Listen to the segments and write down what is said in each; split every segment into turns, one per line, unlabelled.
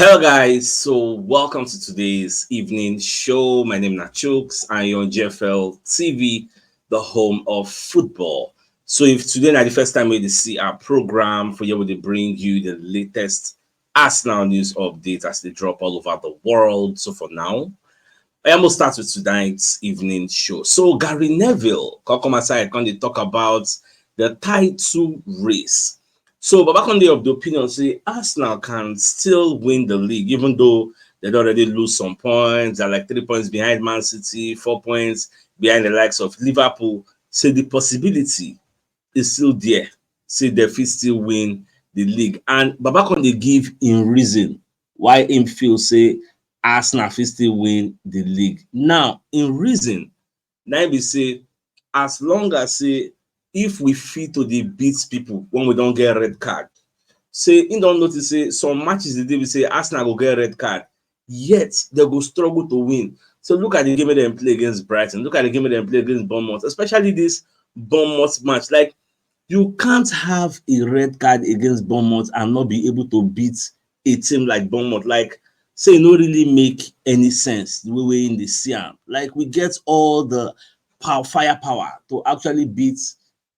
Hello guys, so welcome to today's evening show. My name is CHUKS and you're on GFL TV, the home of football. So if today is the first time we see our program, for you to bring you the latest Arsenal news updates as they drop all over the world. So for now, I am going to start with tonight's evening show. So Gary Neville, come aside, can they talk about the title race? So Baba Conde of the opinion say Arsenal can still win the league, even though they'd already lose some points. They're like 3 points behind Man City, 4 points behind the likes of Liverpool. Say the possibility is still there. Say they fit still win the league. And Baba Conde give in reason why him feel say Arsenal fit still win the league. Now, in reason, now be say as long as say if we fit to dey beat people when we don't get red card, say you don't notice say some matches the day we say Arsenal go get red card, yet they go struggle to win. So look at the game they play against Brighton, look at the game they play against Bournemouth, especially this Bournemouth match. Like you can't have a red card against Bournemouth and not be able to beat a team like Bournemouth. Like say e no really make any sense the way we in the see am. Like we get all the firepower to actually beat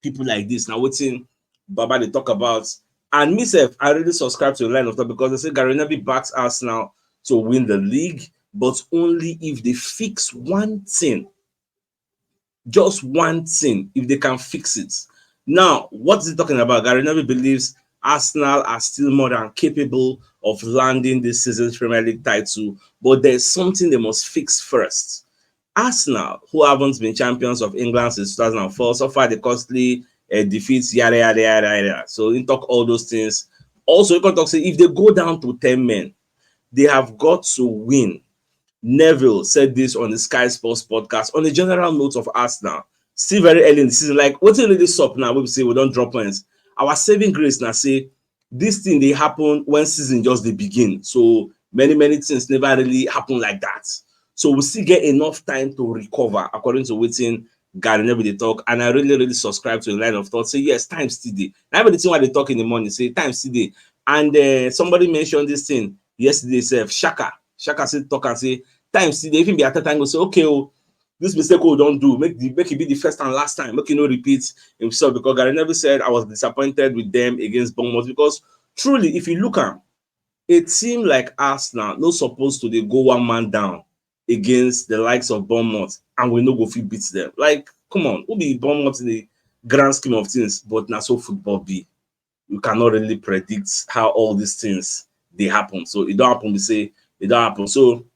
people like this. Now wetin Baba dey talk about, and me sef I really subscribe to the line of thought because they say Gary Neville backs Arsenal to win the league, but only if they fix one thing, just one thing, if they can fix it. Now, what is he talking about? Gary Neville believes Arsenal are still more than capable of landing this season's Premier League title, but there's something they must fix first. Arsenal, who haven't been champions of England since 2004, suffered the costly defeats, yada, yada, yada, yada. So, he talk all those things. Also, you can talk, say, if they go down to 10 men, they have got to win. Neville said this on the Sky Sports podcast on the general note of Arsenal. Still very early in the season, like, what's really up now? We say we don't drop points. Our saving grace now say this thing they happen when season just they begin. So many things never really happen like that. So we still get enough time to recover according to waiting Gary Neville they talk. And I really subscribe to the line of thought. Say yes, time still day. Now everything why they talk in the morning, say time still day. And somebody mentioned this thing yesterday. Shaka said talk and say time still day. Even be at the time go say okay, oh, this mistake we don't do. Make it be the first and last time. Make it no repeat himself, because Gary Neville said I was disappointed with them against Bournemouth because truly, if you look at a team like Arsenal, not supposed to they go one man down against the likes of Bournemouth and we no go fit beat them. Like, come on, who be Bournemouth in the grand scheme of things? But now so football be. You cannot really predict how all these things they happen. So it don't happen. We say it don't happen. So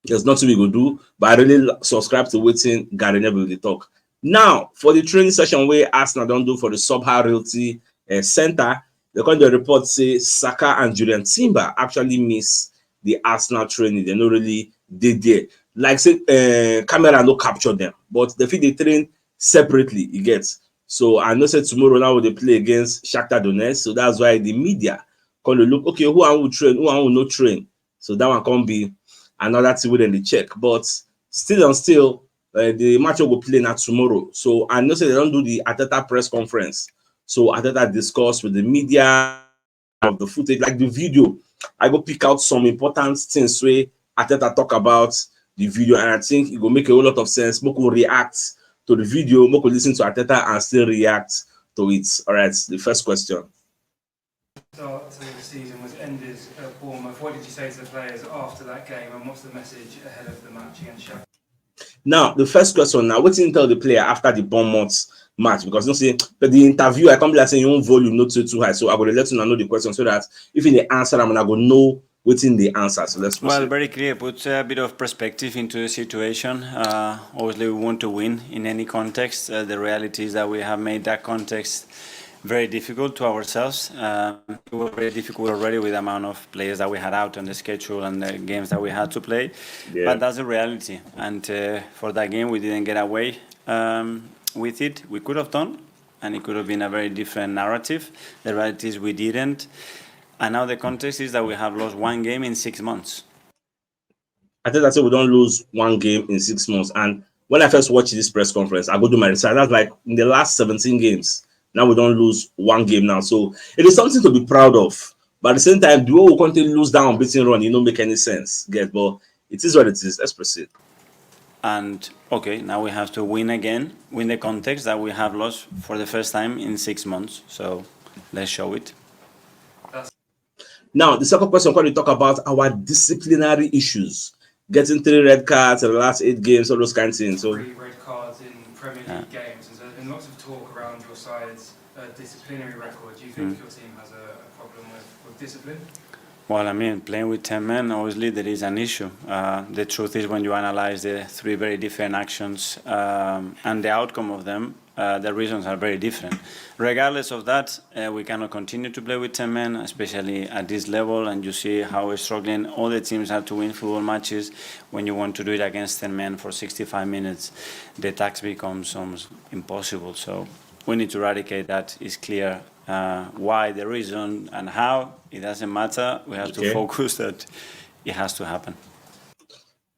there's nothing we go do, but I really subscribe to waiting Gary Neville the talk. Now, for the training session where Arsenal don't do for the Subha Realty Center, the kind of report say Saka and Julian Timber actually miss the Arsenal training. They not really did there. Like say camera no capture them, but they feel they train separately, you get. So I know say tomorrow now they play against Shakhtar Donetsk. So that's why the media kind of look, okay, who will train, who will not train. So that one can be another thing within the check, but still, the match will play now tomorrow. So I know say they don't do the Arteta press conference. So Arteta discuss with the media of the footage, like the video. I go pick out some important things where Arteta talk about the video, and I think it will make a whole lot of sense. Moko react to the video, Moko listen to Arteta and still react to it. All right, the first question.
Start to the season was ended at Bournemouth. What did you say to the players after that game, and what's the message ahead of the match against Shakhtar?
Now, the first question now, what did you tell the player after the Bournemouth match? Because you say, but the interview, I can't be like saying your own volume not too high. So I will let you know the question so that if in the answer, I'm gonna go know what's in the answer. So let's proceed.
Well, very clear. Puts a bit of perspective into the situation. Obviously, we want to win in any context. The reality is that we have made that context very difficult to ourselves. It was very difficult already with the amount of players that we had out on the schedule and the games that we had to play. Yeah. But that's the reality. And for that game, we didn't get away with it. We could have done, and it could have been a very different narrative. The reality is we didn't. And now the context is that we have lost one game in 6 months.
I think that's it. We don't lose one game in 6 months. And when I first watched this press conference, I go do my research. That's like in the last 17 games. Now we don't lose one game now. So it is something to be proud of But at the same time, the way we continue to lose down beating run, it don't make any sense. Get, but it is what it is. Let's proceed.
And okay, now we have to win again, win the context that we have lost for the first time in 6 months. So let's show it.
Now, the second question, when we talk about our disciplinary issues, getting 3 red cards in the last 8 games, all those kinds of things. So
3 red cards in Premier League games. There's been lots of talk around your side's disciplinary record. Do you think your team has a problem with discipline?
Well, I mean, playing with 10 men, obviously there is an issue. The truth is, when you analyze the 3 very different actions and the outcome of them, the reasons are very different. Regardless of that, we cannot continue to play with 10 men, especially at this level, and you see how we're struggling. All the teams have to win football matches. When you want to do it against 10 men for 65 minutes, the task becomes almost impossible. So we need to eradicate that. It's clear why, the reason, and how. It doesn't matter. We have to focus that it has to happen.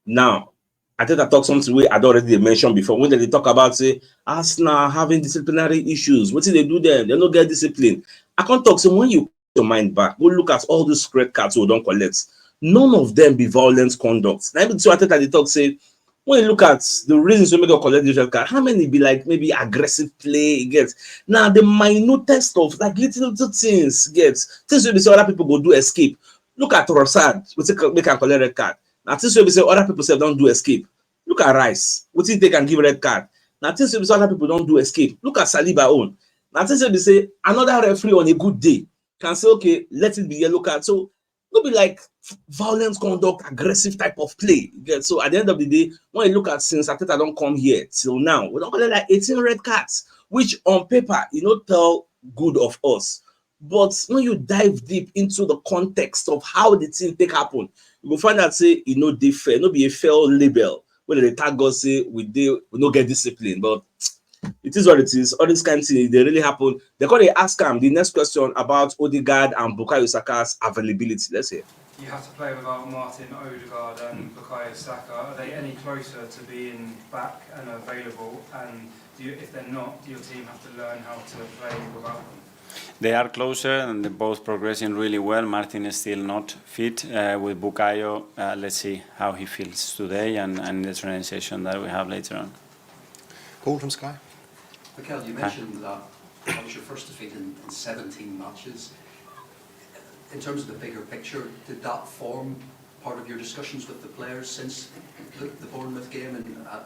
Now, I think I talked something we had already mentioned before. When they talk about, say, Arsenal having disciplinary issues, what did they do then? They don't get discipline. I can't talk. So when you put your mind back, go look at all these red cards we don't collect. None of them be violent conduct. Now, so I think they talk, say, when you look at the reasons we make a collect this red card, how many be like maybe aggressive play gets? Now the minutest of like little things gets. Things will be say other people go do escape. Look at Rosad, we make a collect red card. Now things will be say other people say don't do escape. Look at Rice, what if they can give red card? Now things will be say other people don't do escape. Look at Saliba own. Now things will be say another referee on a good day can say okay, let it be yellow card. So it'll be like violent conduct, aggressive type of play. So at the end of the day, when you look at since Arteta don't come here till now, we don't collect like 18 red cards, which on paper, tell good of us. But when you dive deep into the context of how the thing take happen, you will find out say they fair, no be a fair label. When they tag us say we no get discipline, but it is what it is. All these kind of things, they really happen. They call the ask the next question about Odegaard and Bukayo Saka's availability. Let's hear.
You have to play without Martin Odegaard and Bukayo Saka. Are they any closer to being back and available? And if they're not, do your team have to learn how to play without them?
They are closer and they're both progressing really well. Martin is still not fit. With Bukayo, let's see how he feels today and the training session that we have later on.
Paul from Sky.
Mikel, you mentioned that was your first defeat in 17 matches. In terms of the bigger picture, did that form part of your discussions with the players since the Bournemouth game?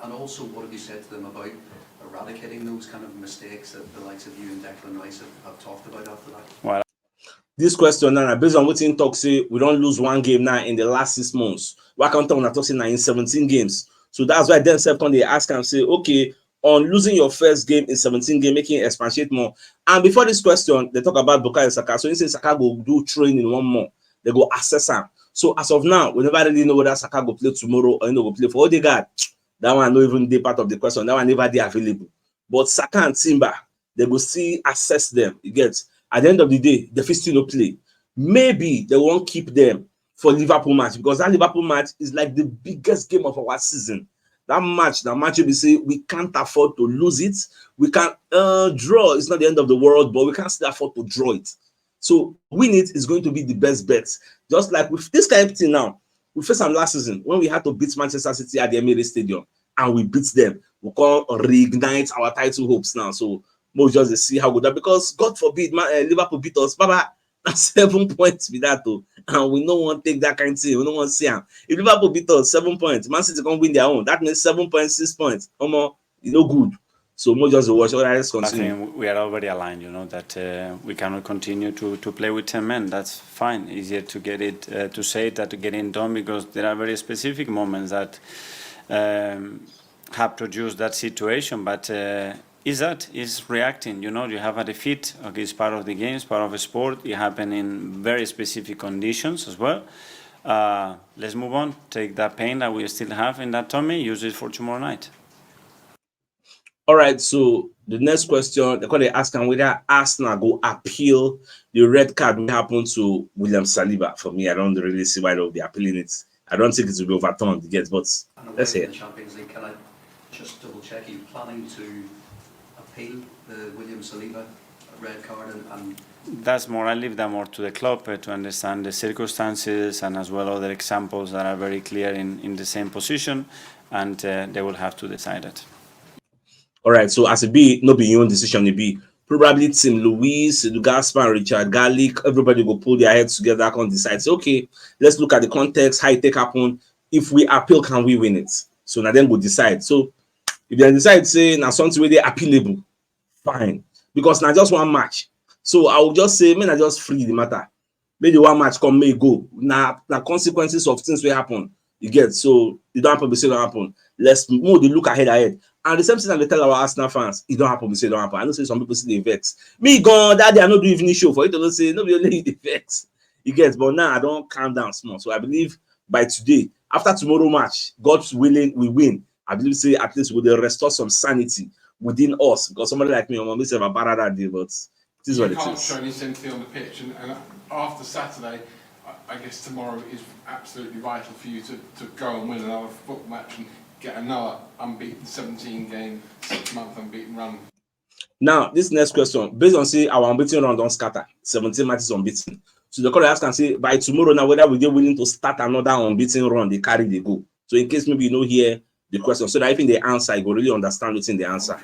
And also, what have you said to them about eradicating those kind of mistakes that the likes of you and Declan Rice have talked about after that?
Well,
this question now, based on what in talk say, we don't lose 1 game now in the last 6 months. Why can't we talk say now in 17 games? So that's why then when they ask and say, okay, on losing your first game in 17 games, making it expatiate more. And before this question, they talk about Bukayo Saka. So you say Saka go do training 1 more. They go assess him. So as of now, we never really know whether Saka go play tomorrow or go play for Odegaard. That one not even the part of the question. That one never be available. But Saka and Timber, they will still assess them. You get at the end of the day, they still no play. Maybe they won't keep them for Liverpool match because that Liverpool match is like the biggest game of our season. That match we say we can't afford to lose it. We can draw. It's not the end of the world, but we can't still afford to draw it. So win it is going to be the best bet. Just like with this kind of thing now, we faced them last season when we had to beat Manchester City at the Emirates Stadium and we beat them. We can reignite our title hopes now. So we'll just see how good that because God forbid Liverpool beat us. Baba, 7 points with that too. And we don't want to take that kind of thing. We don't want to see them. If Liverpool beat us 7 points, Man City can win their own. That means 7 points, 6 points. Good. So we'll just watch. All right, let's continue.
I think we are already aligned, that we cannot continue to play with 10 men. That's fine. Easier to get it, to say it, that to get it done because there are very specific moments that have produced that situation. But is reacting, you have a defeat. Okay, it's part of the game, it's part of a sport. It happened in very specific conditions as well. Let's move on. Take that pain that we still have in that tummy, use it for tomorrow night.
All right, so the next question, they're going to ask whether Arsenal go appeal the red card will happen to William Saliba. For me, I don't really see why they'll be appealing it. I don't think it will be overturned, but let's hear.
In the Champions League, can I just double check? Are you planning to appeal the William Saliba red card and
That's more, I leave that more to the club to understand the circumstances and as well other examples that are very clear in the same position, and they will have to decide it.
All right, so as it be, no be your own decision, it be probably Tim Louise, Gaspar, Richard Garlic, everybody go pull their heads together and decide, say, okay, let's look at the context, how it take happen. If we appeal, can we win it? So now then go decide. So if they decide, say, now something where they appealable, fine. Because now just one match. So I will just say, man, I just free the matter. Maybe one match come, may go. Now the consequences of things will happen. You get, so it don't happen, we say it don't happen. Let's move the look ahead. And the same thing that they tell our Arsenal fans, it don't happen, we say it don't happen. I know say some people see the vex. Me gone that day, I not do evening show for it to say nobody only the vex. You get, but now I don't calm down small. So I believe by today, after tomorrow match, God's willing, we win. I believe say at least we will restore some sanity within us. Because somebody like me, I'm always have a bad that day, but it is what it is.
You can't show any sympathy on the pitch, and after Saturday, I guess tomorrow is absolutely vital for you to go and win another football match and get another unbeaten 17-game, 6-month unbeaten run.
Now, this next question, based on say our unbeaten run don't scatter, 17 matches unbeaten. So the caller can say by tomorrow now whether we get willing to start another unbeaten run, they carry they go. So in case maybe you know hear the question, so that I think the answer, you go really understand what's in the answer.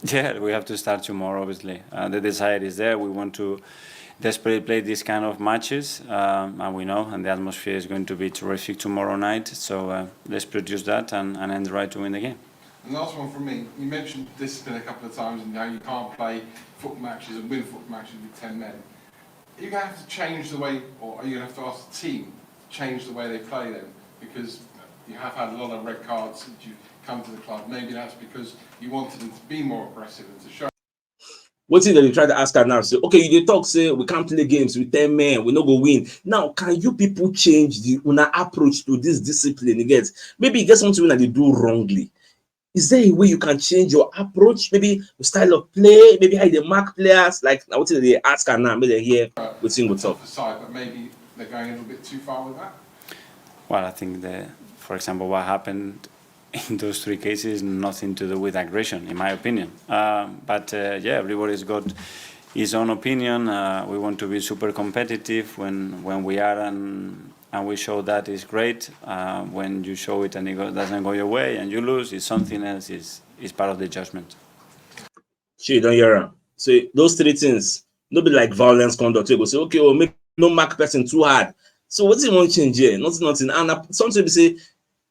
Yeah, we have to start tomorrow, obviously. The desire is there. We want to desperately play these kind of matches, and we know, and the atmosphere is going to be terrific tomorrow night. So let's produce that and end the right to win the game.
And last one from me. You mentioned discipline a couple of times and how you can't play football matches and win football matches with 10 men. Are you going to have to change the way, or are you going to have to ask the team to change the way they play then? Because you have had a lot of red cards since you've come to the club. Maybe that's because you wanted them to be more aggressive and to show.
What thing that you try to ask her now? Say, okay, you talk, say we can't play games with 10 men, we not go win. Now, can you people change the approach to this discipline? You get maybe you get something that they do wrongly. Is there a way you can change your approach? Maybe the style of play, maybe how they mark players. Like now, what thing they ask her now? Maybe they hear what thing we talk.
Side, but maybe they're going a little bit too far with that.
Well, I think for example, what happened in those three cases, nothing to do with aggression, in my opinion. But yeah, everybody's got his own opinion. We want to be super competitive when we are, and we show that is great. When you show it and it doesn't go your way and you lose, it's something else. Is part of the judgment.
She don't hear her. So those three things, no be like violence conduct. You go say, okay, well, make no mark person too hard. So what do you want to change here? Nothing. And something we say.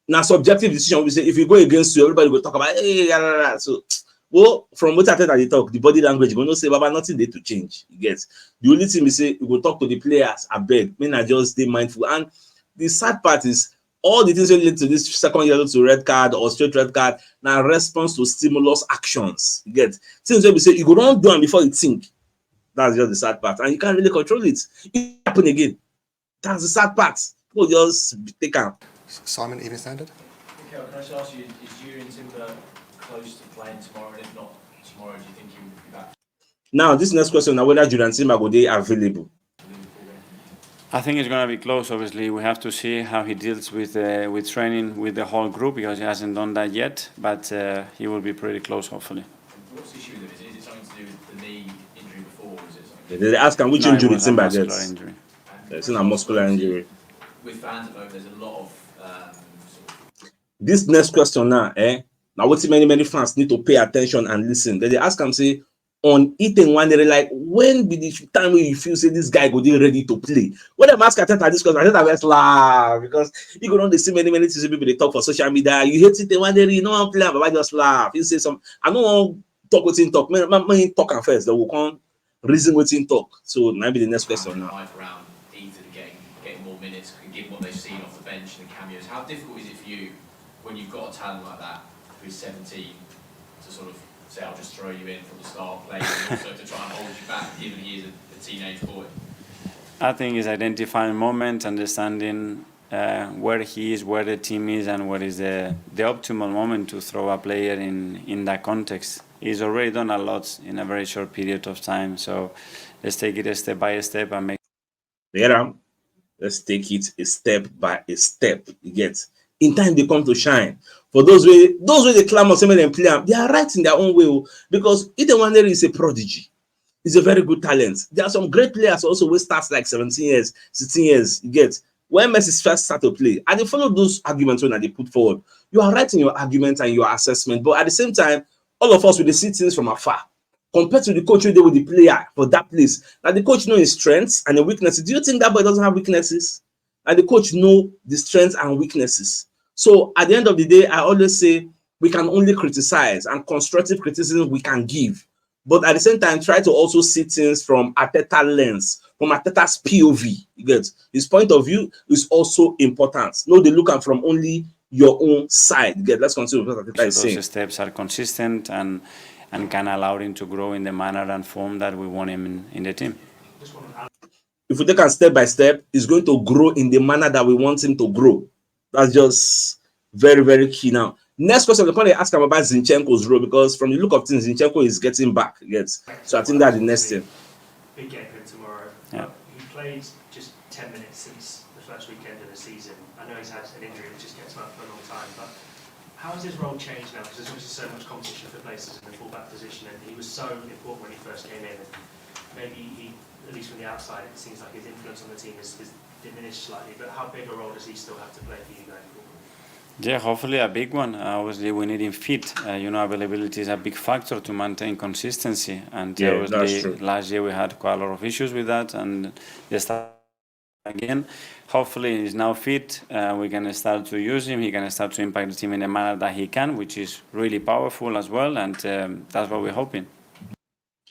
Now, subjective decision, we say if you go against you, everybody will talk about hey, so well, from what Arteta they talk, the body language, you go no say, Baba, nothing there to change. You get the only thing we say, you go talk to the players, I beg, men are just stay mindful. And the sad part is all the things related to this second yellow to red card or straight red card, now response to stimulus actions. You get things where we say you go don't do them before you think. That's just the sad part, and you can't really control it. It happen again. That's the sad part. People just take out.
Simon, Evening Standard.
Okay, can I just ask you, is Julian Timber close to playing tomorrow? And if not tomorrow, do you think he will be back?
Now, this next question now whether Julian Timber will be available.
I think it's going to be close. Obviously, we have to see how he deals with training with the whole group because he hasn't done that yet. But he will be pretty close, hopefully.
What's the issue with him? Is it something to do with the knee injury before, or is it something?
They ask him which injury Timber gets.
Injury.
It's a muscular injury.
With fans at home, there's a lot of
This next question now, now what many fans need to pay attention and listen. Then they ask him, say, on eating one day, like, when be the time when you feel say this guy go there ready to play? When I'm asking Arteta this question, Arteta just laugh because you go on the see many things people they talk for social media. You hate it one day, you know I'm playing, but I just laugh. You say some, I don't want talk with him talk. Man talk and first, they will come reason with him talk. So maybe the next question now.
around Ethan getting more minutes, given what they've seen off the bench and the cameos. How difficult is it for you when you've got a talent like that who's 17 to sort of say, I'll just throw you in from the start, play, and also to try and hold you back, given he is a teenage boy?
I think it's identifying moments, understanding where he is, where the team is, and what is the optimal moment to throw a player in that context. He's already done a lot in a very short period of time, so let's take it step by step and make.
There, let's take it a step by a step. You get. In time they come to shine. For those way they clamor, some of them play, they are right in their own way because Ethan Wanderer is a prodigy. is a very good talent. There are some great players also who starts like 17 years, 16 years. You get when Messi first start to play, and they follow those arguments when they put forward. You are right in your argument and your assessment, but at the same time, all of us will see things from afar. Compared to the coach who did with the player for that place. Now the coach knows his strengths and the weaknesses. Do you think that boy doesn't have weaknesses? And the coach know the strengths and weaknesses. So at the end of the day, I always say we can only criticize, and constructive criticism we can give. But at the same time, try to also see things from Arteta lens, from Arteta's POV. You get his point of view is also important. No, they look at from only your own side. You get, let's continue with what Arteta is saying.
Those steps are consistent and can allow him to grow in the manner and form that we want him in the team.
If we take a step by step, he's going to grow in the manner that we want him to grow. That's just very, very key now. Next question, the point they ask him about Zinchenko's role, because from the look of things, Zinchenko is getting back. Yes. So I think that's the next thing.
Big game for him tomorrow.
Yeah.
He played just 10 minutes since the first weekend of the season. I know he's had an injury which just gets him up for a long time, but how has his role changed now? Because there's obviously so much competition for places in the fullback position, and he was so important when he first came in. And maybe he, at least from the outside, it seems like his influence on the team is diminished slightly. But how big a role does he still have to play for you going forward?
Yeah, hopefully a big one. Obviously, we need him fit. Availability is a big factor to maintain consistency. And obviously, last year we had quite a lot of issues with that, and they start again. Hopefully, he's now fit. We can start to use him. He can start to impact the team in the manner that he can, which is really powerful as well. And that's what we're hoping.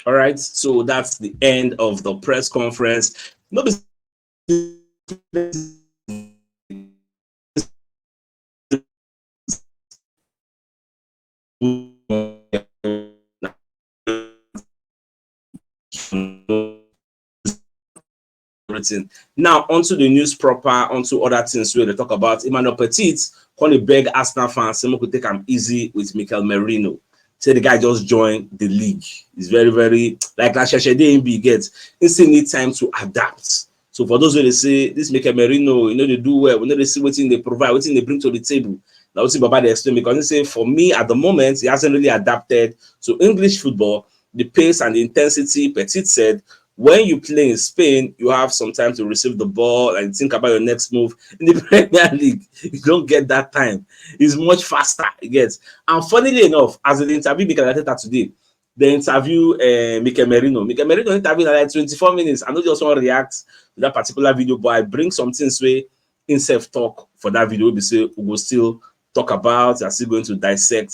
All right. So that's the end of the press conference. Now onto the news proper, onto other things where they talk about Emmanuel Petit. Calling beg Arsenal fans, someone could take him easy with Merino. Say the guy just joined the league. It's very, very like DMB gets. He still need time to adapt. So for those who they say this Merino, they do well. We know they see what they provide, what they bring to the table. Now what Baba they explain, because they say for me at the moment he hasn't really adapted to English football, the pace and the intensity. Petit said, when you play in Spain, you have some time to receive the ball and think about your next move. In the Premier League, you don't get that time. It's much faster. It gets. And funnily enough, as they interview Mikel Arteta today, they interview Merino. Merino interviewed like 24 minutes. I know just want to react to that particular video, but I bring some things where in self-talk for that video. We say we will still talk about. I'm still going to dissect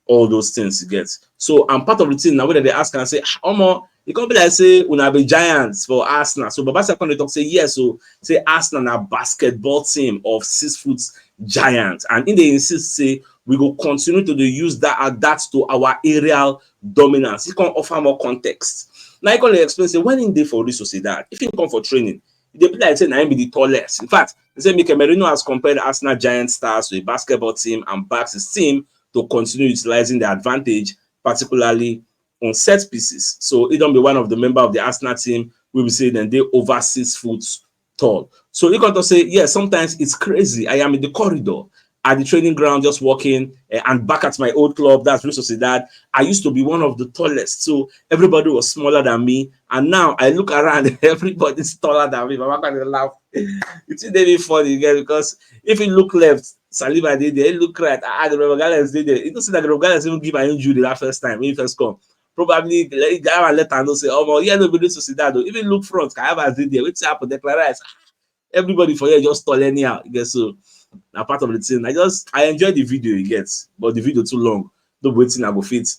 all those things. You get. So I'm part of the team now. Whether they ask and say, Omo, it can't be like say una be giants for Arsenal. So Baba Second they talk say yes. So say Arsenal a basketball team of 6 foot giants, and in they insist say we will continue to use that adapt to our aerial dominance. It can offer more context. Now I can explain say when in day for this Sociedad, if you come for training, they play like say I be the tallest. In fact, they say Mikel Merino has compared Arsenal giant stars to a basketball team and backs his team to continue utilizing the advantage, particularly on set pieces. So he don't be one of the member of the Arsenal team. We will say then they over 6 foot tall. So you got to say, yeah, sometimes it's crazy. I am in the corridor at the training ground, just walking, and back at my old club, that's Real Sociedad. I used to be one of the tallest. So everybody was smaller than me. And now I look around, everybody's taller than me. But I'm going to laugh. It's really funny again, because if you look left, Saliba did there, look right, the Rebel did there. You don't see that the Rebel even give an injury that first time when he first come. Probably let her know say, oh, yeah, nobody to see that though. Even look front, I have a video. What's happened? Declarize. Everybody for here just tall anyhow. You get so now part of the thing. I enjoy the video you get, but the video too long. The waiting I go fit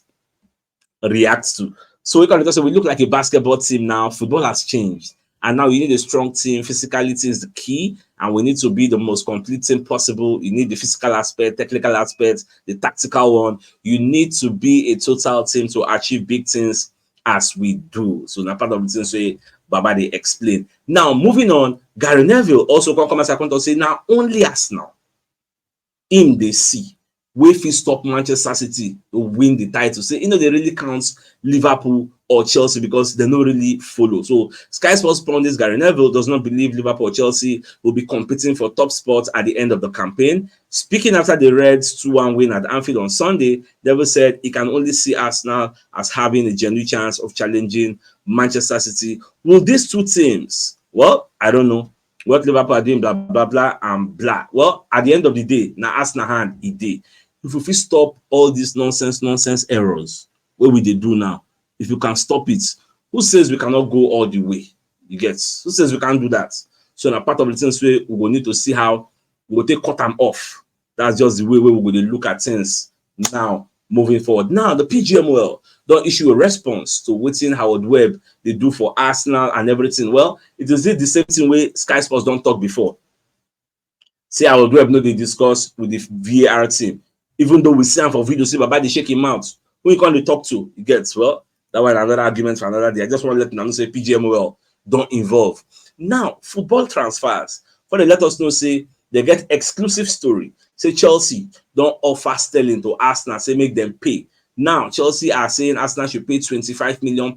react to. So we can just say we look like a basketball team now. Football has changed. And now you need a strong team. Physicality is the key, and we need to be the most complete team possible. You need the physical aspect, technical aspect, the tactical one. You need to be a total team to achieve big things as we do. So now part of the things say Baba they explain. Now moving on, Gary Neville also come as I want to say now only Arsenal in the see we fit stop Manchester City to win the title. Say they really counts Liverpool or Chelsea because they don't really follow. So Sky Sports pundit Gary Neville does not believe Liverpool or Chelsea will be competing for top spots at the end of the campaign. Speaking after the Reds 2-1 win at Anfield on Sunday, Neville said he can only see Arsenal as having a genuine chance of challenging Manchester City. Will these two teams? Well, I don't know what Liverpool are doing, blah, blah, blah, and blah. Well, at the end of the day, now Arsenal hand it day. If we stop all these nonsense errors, what will they do now? If you can stop it, who says we cannot go all the way? You get? Who says we can't do that? So now part of the things we will need to see how we will take cut them off. That's just the way we will look at things now moving forward. Now the PGMOL don't issue a response to waiting Howard Webb they do for Arsenal and everything. Well, it is the same thing way Sky Sports don't talk before. See Howard Webb no they discuss with the VAR team. Even though we see him for video, see Baba they shake him out. Who you can't talk to? You get? Well, that was another argument for another day. I just want to let them know say PGMOL don't involve. Now, football transfers. For they let us know, say they get exclusive story. Say Chelsea don't offer Sterling to Arsenal, say make them pay. Now, Chelsea are saying Arsenal should pay £25 million.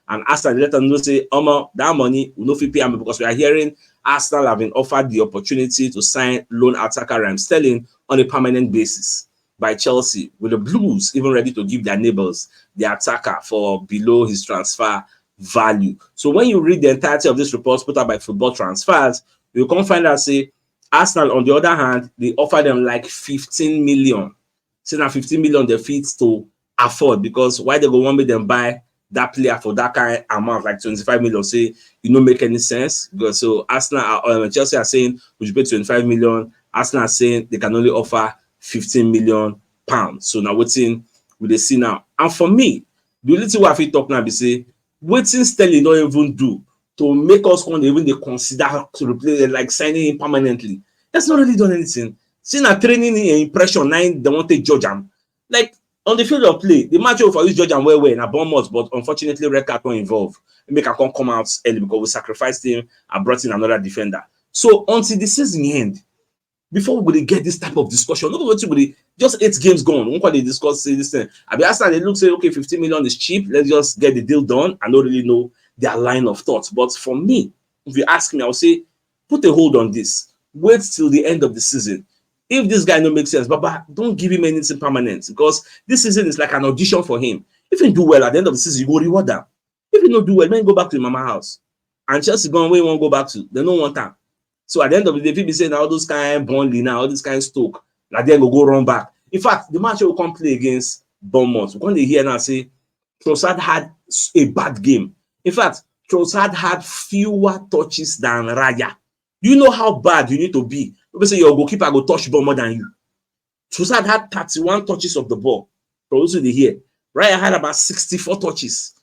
And Arsenal let them know, say, that money will not pay them because we are hearing Arsenal have been offered the opportunity to sign loan attacker Raheem Sterling on a permanent basis by Chelsea, with the Blues even ready to give their neighbors the attacker for below his transfer value. So when you read the entirety of this report put out by Football Transfers, you can find out, say, Arsenal, on the other hand, they offer them like 15 million. So now 15 million they fit to afford, because why they go want me them buy that player for that kind of amount, like 25 million, say, you don't make any sense. Because so Arsenal, Chelsea are saying we should pay 25 million. Arsenal are saying they can only offer 15 million pounds. So now waiting with the see now. And for me, the only thing I feel talk now be say, waiting Sterling don't even do to make us even they consider to replace it, like signing him permanently. That's not really done anything. See now training impression 9, they want to judge him. Like on the field of play, the match for this judge and well in a Bournemouth, but unfortunately red card not involved. Make a come out early because we sacrificed him and brought in another defender. So until the season end, before we get this type of discussion, nobody just 8 games gone. When they discuss say this thing, I be asked, they look say, okay, 15 million is cheap. Let's just get the deal done. I don't really know their line of thoughts. But for me, if you ask me, I'll say, put a hold on this. Wait till the end of the season. If this guy don't make sense, Baba, don't give him anything permanent, because this season is like an audition for him. If he do well at the end of the season, you go reward them. If he don't do well, then go back to your mama house. And Chelsea gone where you won't go back to. They don't want that. So at the end of the day, people say now all those kind of Burnley now, all this kind of Stoke, like then go run back. In fact, the match will come play against Bournemouth. When they hear now say Trossard had a bad game. In fact, Trossard had fewer touches than Raya. You know how bad you need to be. People say your goalkeeper go touch ball more than you. Trossard had 31 touches of the ball. For those who they hear, Raya had about 64 touches.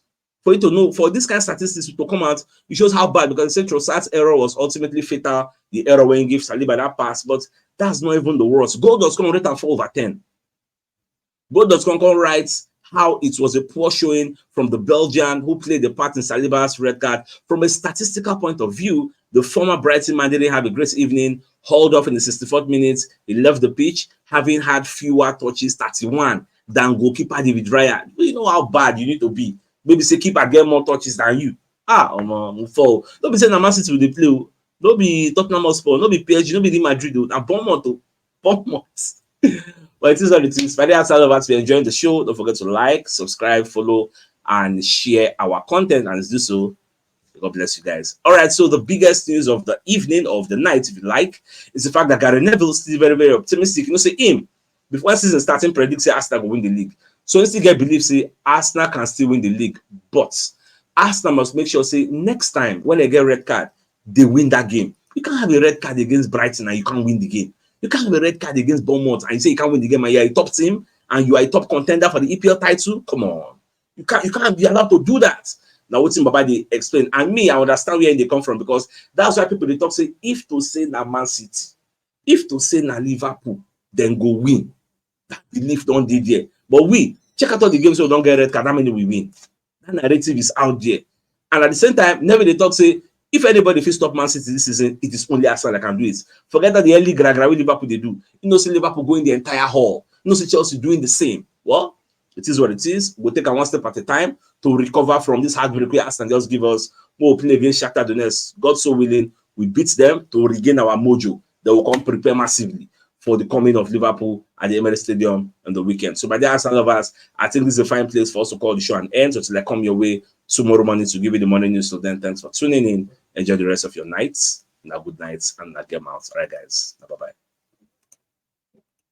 For you to know, for this kind of statistics to come out, it shows how bad, because they say Trossard's error was ultimately fatal. The error when he gave Saliba that pass, but that's not even the worst. Goal.com rate and 4/10. Goal.com writes how it was a poor showing from the Belgian who played the part in Saliba's red card. From a statistical point of view, the former Brighton man didn't have a great evening, hauled off in the 64th minute. He left the pitch, having had fewer touches, 31, than goalkeeper David Raya. You know how bad you need to be. Maybe say keeper get more touches than you. Fall. Don't be saying that Man City will play. Don't be Tottenham Hotspur. Don't be PSG. Don't be Real Madrid. And Bournemouth. But it is what it is. By the outside of us, we're enjoying the show. Don't forget to like, subscribe, follow, and share our content. And do so. God bless you guys. All right. So the biggest news of the evening, of the night, if you like, is the fact that Gary Neville is still very, very optimistic. You know, say him before season starting predicts say Arsenal will win the league. So instead get believe say Arsenal can still win the league, but Arsenal must make sure say next time when they get red card, they win that game. You can't have a red card against Brighton and you can't win the game. You can't have a red card against Bournemouth and you say you can't win the game and you're a top team and you are a top contender for the EPL title. Come on, you can't be allowed to do that. Now what Baba they explain, and me I understand where they come from, because that's why people they talk say if to say na Man City, if to say na Liverpool, then go win. That belief don't did there. But we check out all the games so we don't get red card. How many we win? That narrative is out there. And at the same time, never they talk say if anybody will stop Man City this season, it is only Arsenal that can do it. Forget that the early gragra with Liverpool they do. You know, see Liverpool going the entire hall. You know, see Chelsea doing the same. Well, It is what it is. We'll take it one step at a time to recover from this heartbreak we asked and just give us more opening against Shakhtar Donetsk. God so willing, we beat them to regain our mojo. They will come prepare massively for the coming of Liverpool at the Emirates Stadium on the weekend. So by that, some of us, I think this is a fine place for us to call the show and end. So till I come your way tomorrow morning to give you the morning news. So then, thanks for tuning in. Enjoy the rest of your nights. And a good night and a game out. All right, guys. Bye-bye.